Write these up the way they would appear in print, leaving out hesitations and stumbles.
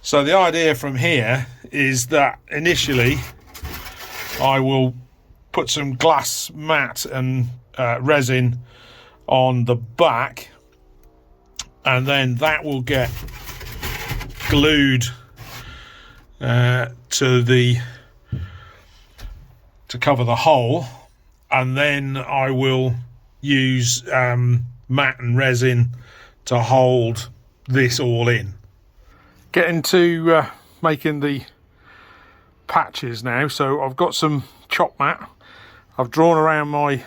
So the idea from here is that initially I will put some glass mat and resin on the back, and then that will get glued to cover the hole, and then I will use mat and resin to hold this all in. Getting to making the patches now. So I've got some chop mat. I've drawn around my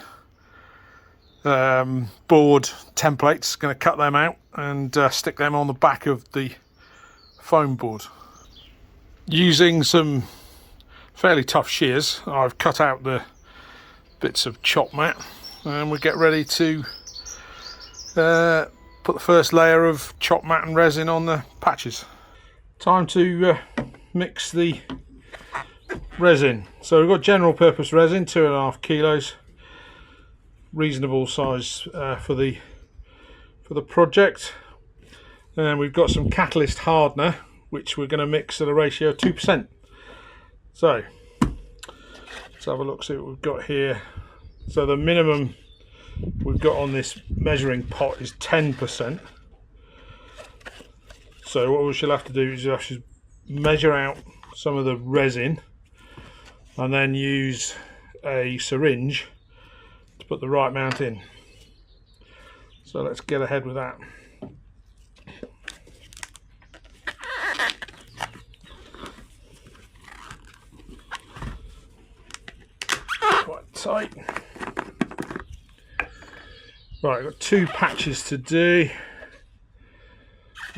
board templates, going to cut them out and stick them on the back of the foam board. Using some fairly tough shears, I've cut out the bits of chop mat, and we get ready to put the first layer of chop mat and resin on the patches. Time to mix the resin. So we've got general purpose resin, 2.5 kilos, reasonable size for the project. And we've got some catalyst hardener, which we're going to mix at a ratio of 2%. So let's have a look, see what we've got here. So the minimum we've got on this measuring pot is 10%. So what we shall have to do is actually measure out some of the resin and then use a syringe to put the right amount in. So let's get ahead with that. Quite tight. Right, I've got 2 patches to do.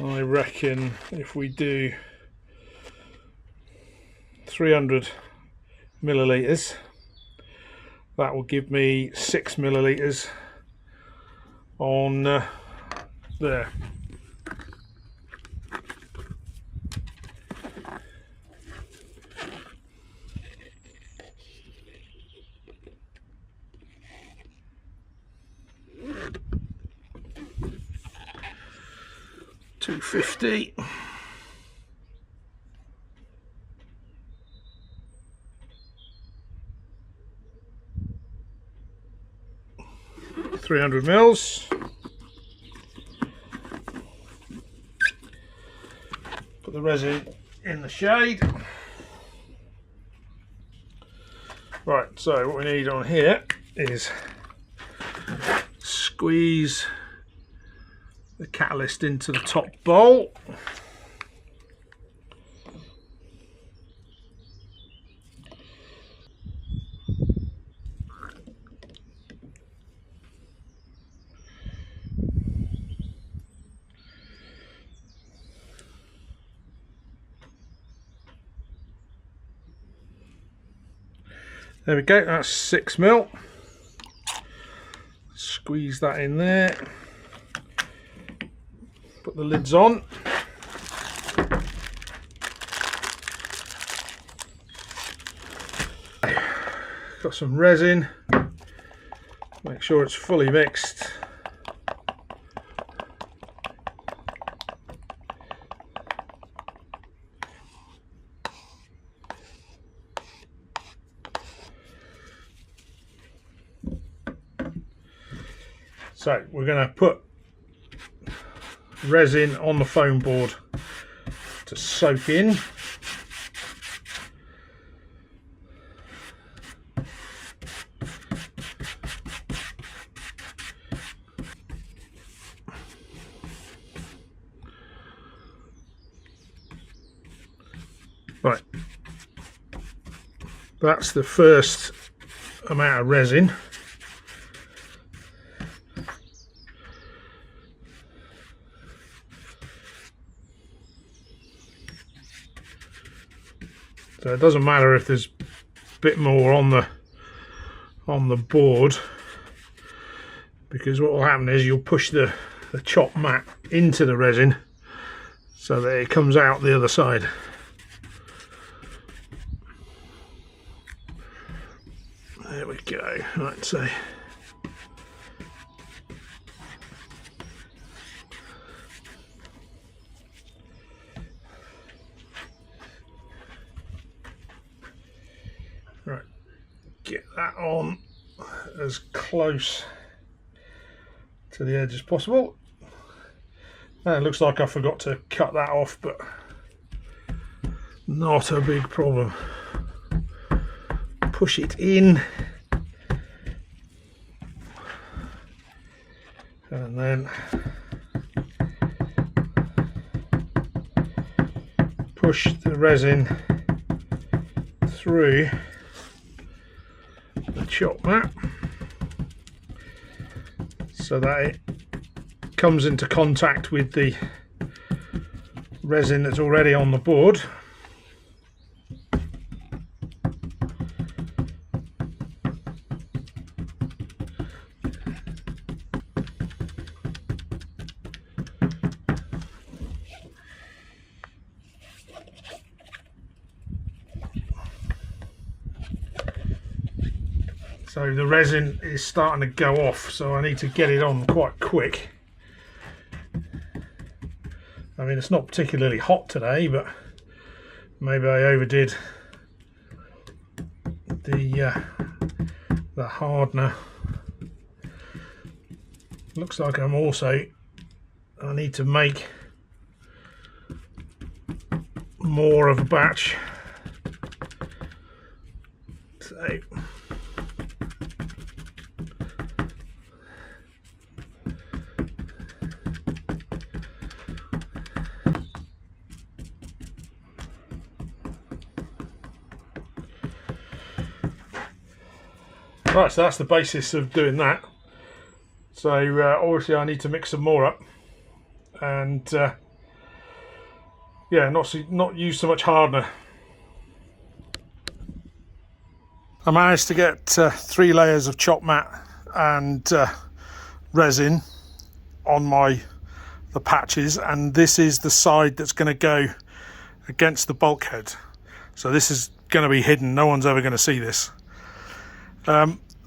I reckon if we do 300 millilitres, that will give me 6 millilitres on there. $2.50. $300 mils. Put the resin in the shade. Right, so what we need on here is squeeze the catalyst into the top bowl. There we go, that's 6 mil. Squeeze that in there. Put the lids on. Got some resin. Make sure it's fully mixed. So we're going to put resin on the foam board to soak in. Right, that's the first amount of resin. So it doesn't matter if there's a bit more on the board, because what will happen is you'll push the chop mat into the resin so that it comes out the other side. There we go. Right, so on as close to the edge as possible. Now it looks like I forgot to cut that off, but not a big problem. Push it in, and then push the resin through the chop mat so that it comes into contact with the resin that's already on the board. So the resin is starting to go off, so I need to get it on quite quick. I mean, it's not particularly hot today, but maybe I overdid the hardener. Looks like I need to make more of a batch. So right, so that's the basis of doing that. So obviously I need to mix some more up, and yeah, not use so much hardener. I managed to get 3 layers of chop mat and resin on the patches, and this is the side that's going to go against the bulkhead. So this is going to be hidden. No one's ever going to see this.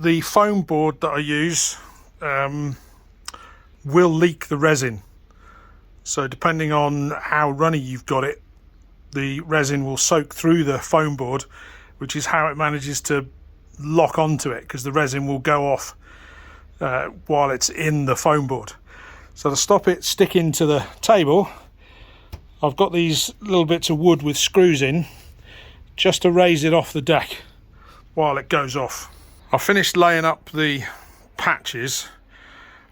The foam board that I use will leak the resin, so depending on how runny you've got it, the resin will soak through the foam board, which is how it manages to lock onto it, because the resin will go off while it's in the foam board. So to stop it sticking to the table, I've got these little bits of wood with screws in, just to raise it off the deck while it goes off. I finished laying up the patches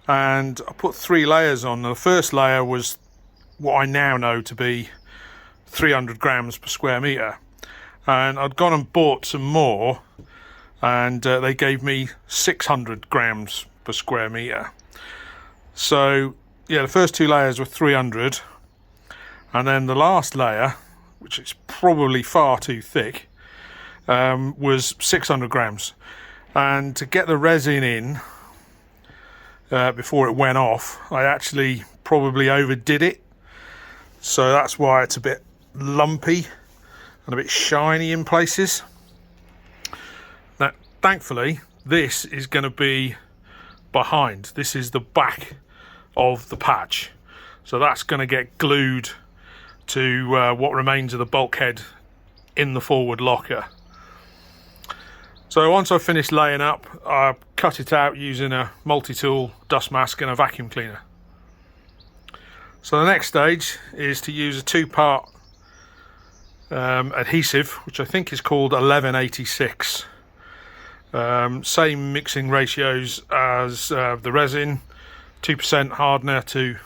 and I put 3 layers on. The first layer was what I now know to be 300 grams per square metre, and I'd gone and bought some more, and they gave me 600 grams per square metre. So yeah, the first 2 layers were 300, and then the last layer, which is probably far too thick, was 600 grams. And to get the resin in before it went off, I actually probably overdid it, so that's why it's a bit lumpy and a bit shiny in places. Now thankfully this is going to be behind. This is the back of the patch, so that's going to get glued to what remains of the bulkhead in the forward locker. So once I've finished laying up, I cut it out using a multi-tool dust mask and a vacuum cleaner. So the next stage is to use a 2-part adhesive, which I think is called 1186. Same mixing ratios as the resin, 2% hardener to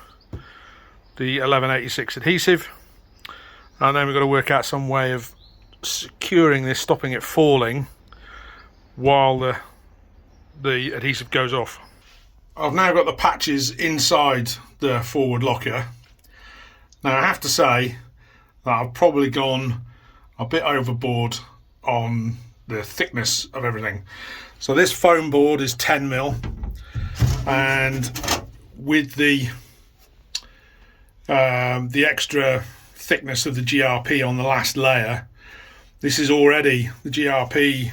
the 1186 adhesive, and then we've got to work out some way of securing this, stopping it falling while the adhesive goes off. I've now got the patches inside the forward locker. Now I have to say that I've probably gone a bit overboard on the thickness of everything. So this foam board is 10mm, and with the extra thickness of the GRP on the last layer, this is already, the GRP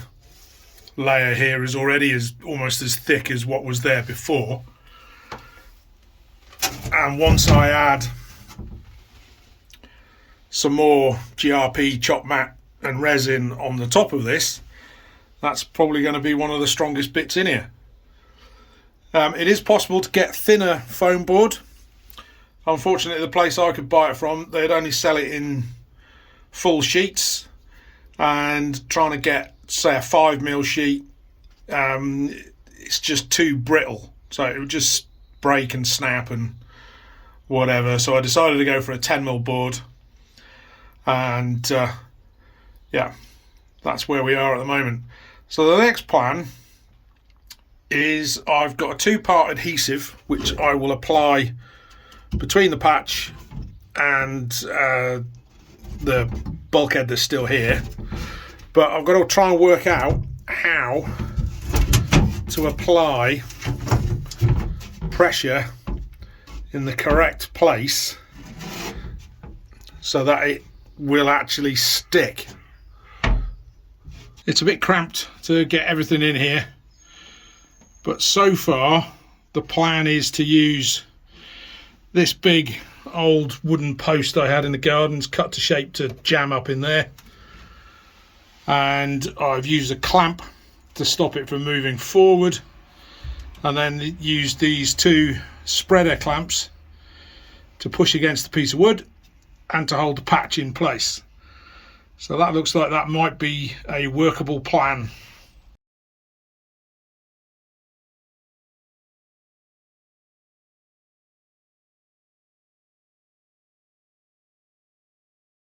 layer here is already almost as thick as what was there before. And once I add some more GRP chop mat and resin on the top of this, that's probably going to be one of the strongest bits in here. It is possible to get thinner foam board. Unfortunately, the place I could buy it from, they'd only sell it in full sheets, and trying to get, say, a 5mm sheet, it's just too brittle, so it would just break and snap and whatever. So I decided to go for a 10mm board, and yeah, that's where we are at the moment. So the next plan is I've got a two-part adhesive which I will apply between the patch and the bulkhead that's still here, but I've got to try and work out how to apply pressure in the correct place so that it will actually stick. It's a bit cramped to get everything in here, but so far the plan is to use this big old wooden post I had in the gardens, cut to shape to jam up in there, and I've used a clamp to stop it from moving forward, and then used these two spreader clamps to push against the piece of wood and to hold the patch in place. So that looks like that might be a workable plan